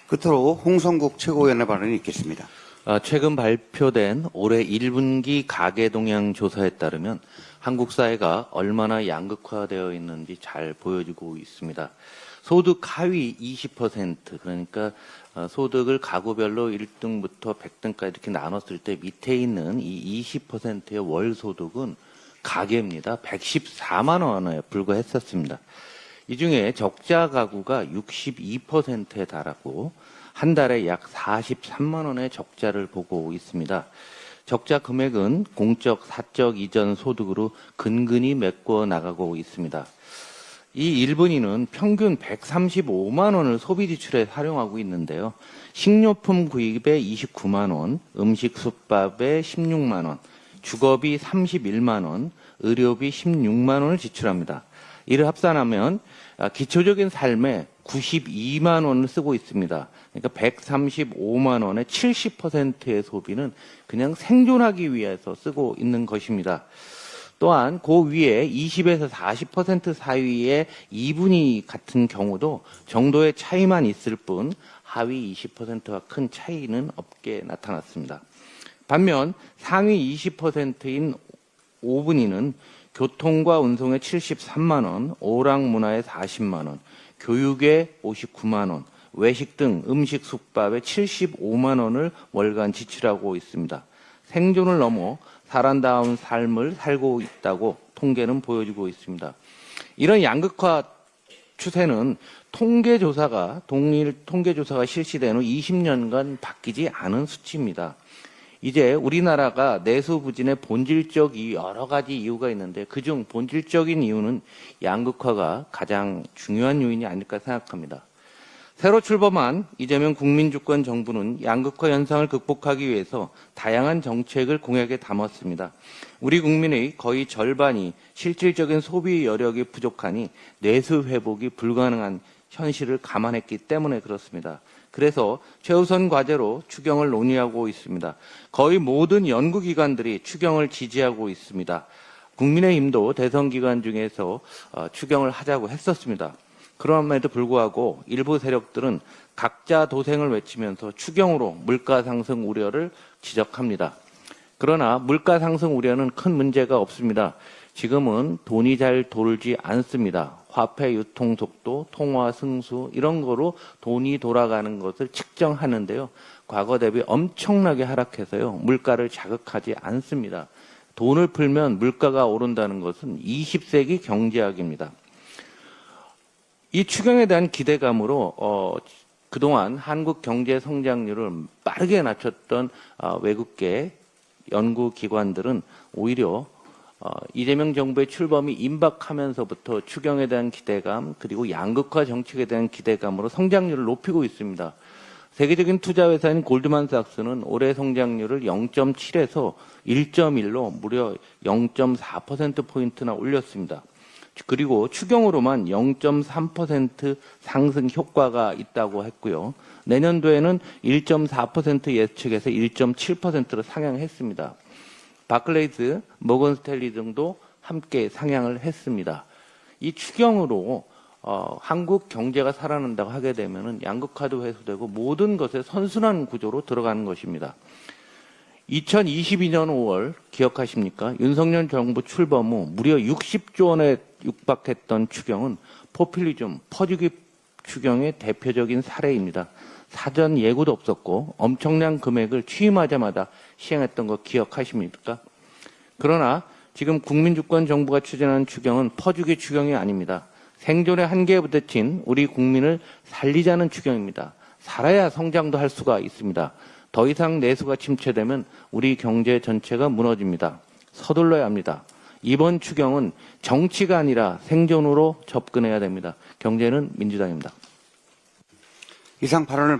끝으로 홍성국 최고위원의 발언이 있겠습니다. 최근 발표된 올해 1분기 가계 동향 조사에 따르면 한국 사회가 얼마나 양극화되어 있는지 잘 보여주고 있습니다. 소득 하위 20%, 그러니까 소득을 가구별로 1등부터 100등까지 이렇게 나눴을 때 밑에 있는 이 20%의 월 소득은 가계입니다. 114만 원에 불과했었습니다. 이 중에 적자 가구가 62%에 달하고 한 달에 약 43만 원의 적자를 보고 있습니다. 적자 금액은 공적, 사적 이전 소득으로 근근히 메꿔 나가고 있습니다. 이 1분위는 평균 135만 원을 소비 지출에 활용하고 있는데요. 식료품 구입에 29만 원, 음식 숙박에 16만 원, 주거비 31만 원, 의료비 16만 원을 지출합니다. 이를 합산하면 기초적인 삶에 92만 원을 쓰고 있습니다. 그러니까 135만 원의 70%의 소비는 그냥 생존하기 위해서 쓰고 있는 것입니다. 또한 그 위에 20에서 40% 사이의 2분위 같은 경우도 정도의 차이만 있을 뿐 하위 20%와 큰 차이는 없게 나타났습니다. 반면 상위 20%인 5분위는 교통과 운송에 73만 원, 오락문화에 40만 원, 교육에 59만 원, 외식 등 음식 숙박에 75만 원을 월간 지출하고 있습니다. 생존을 넘어 사람다운 삶을 살고 있다고 통계는 보여주고 있습니다. 이런 양극화 추세는 동일 통계조사가 실시된 후 20년간 바뀌지 않은 수치입니다. 이제 우리나라가 내수 부진의 본질적 여러 가지 이유가 있는데 그중 본질적인 이유는 양극화가 가장 중요한 요인이 아닐까 생각합니다. 새로 출범한 이재명 국민주권 정부는 양극화 현상을 극복하기 위해서 다양한 정책을 공약에 담았습니다. 우리 국민의 거의 절반이 실질적인 소비 여력이 부족하니 내수 회복이 불가능한 현실을 감안했기 때문에 그렇습니다. 그래서 최우선 과제로 추경을 논의하고 있습니다. 거의 모든 연구기관들이 추경을 지지하고 있습니다. 국민의힘도 대선 기간 중에서 추경을 하자고 했었습니다. 그럼에도 불구하고 일부 세력들은 각자 도생을 외치면서 추경으로 물가 상승 우려를 지적합니다. 그러나 물가 상승 우려는 큰 문제가 없습니다. 지금은 돈이 잘 돌지 않습니다. 화폐 유통 속도, 통화 승수 이런 거로 돈이 돌아가는 것을 측정하는데요. 과거 대비 엄청나게 하락해서요. 물가를 자극하지 않습니다. 돈을 풀면 물가가 오른다는 것은 20세기 경제학입니다. 이 추경에 대한 기대감으로 그동안 한국 경제 성장률을 빠르게 낮췄던 외국계 연구기관들은 오히려 이재명 정부의 출범이 임박하면서부터 추경에 대한 기대감 그리고 양극화 정책에 대한 기대감으로 성장률을 높이고 있습니다. 세계적인 투자회사인 골드만삭스는 올해 성장률을 0.7에서 1.1로 무려 0.4%포인트나 올렸습니다. 그리고 추경으로만 0.3% 상승 효과가 있다고 했고요. 내년도에는 1.4% 예측에서 1.7%로 상향했습니다. 바클레이스, 모건 스탠리 등도 함께 상향을 했습니다. 이 추경으로 한국 경제가 살아난다고 하게 되면 양극화도 해소되고 모든 것에 선순환 구조로 들어가는 것입니다. 2022년 5월 기억하십니까? 윤석열 정부 출범 후 무려 60조 원에 육박했던 추경은 포퓰리즘, 퍼주기 추경의 대표적인 사례입니다. 사전 예고도 없었고 엄청난 금액을 취임하자마자 시행했던 거 기억하십니까? 그러나 지금 국민주권 정부가 추진하는 추경은 퍼주기 추경이 아닙니다. 생존의 한계에 부딪힌 우리 국민을 살리자는 추경입니다. 살아야 성장도 할 수가 있습니다. 더 이상 내수가 침체되면 우리 경제 전체가 무너집니다. 서둘러야 합니다. 이번 추경은 정치가 아니라 생존으로 접근해야 됩니다. 경제는 민주당입니다. 이상 발언을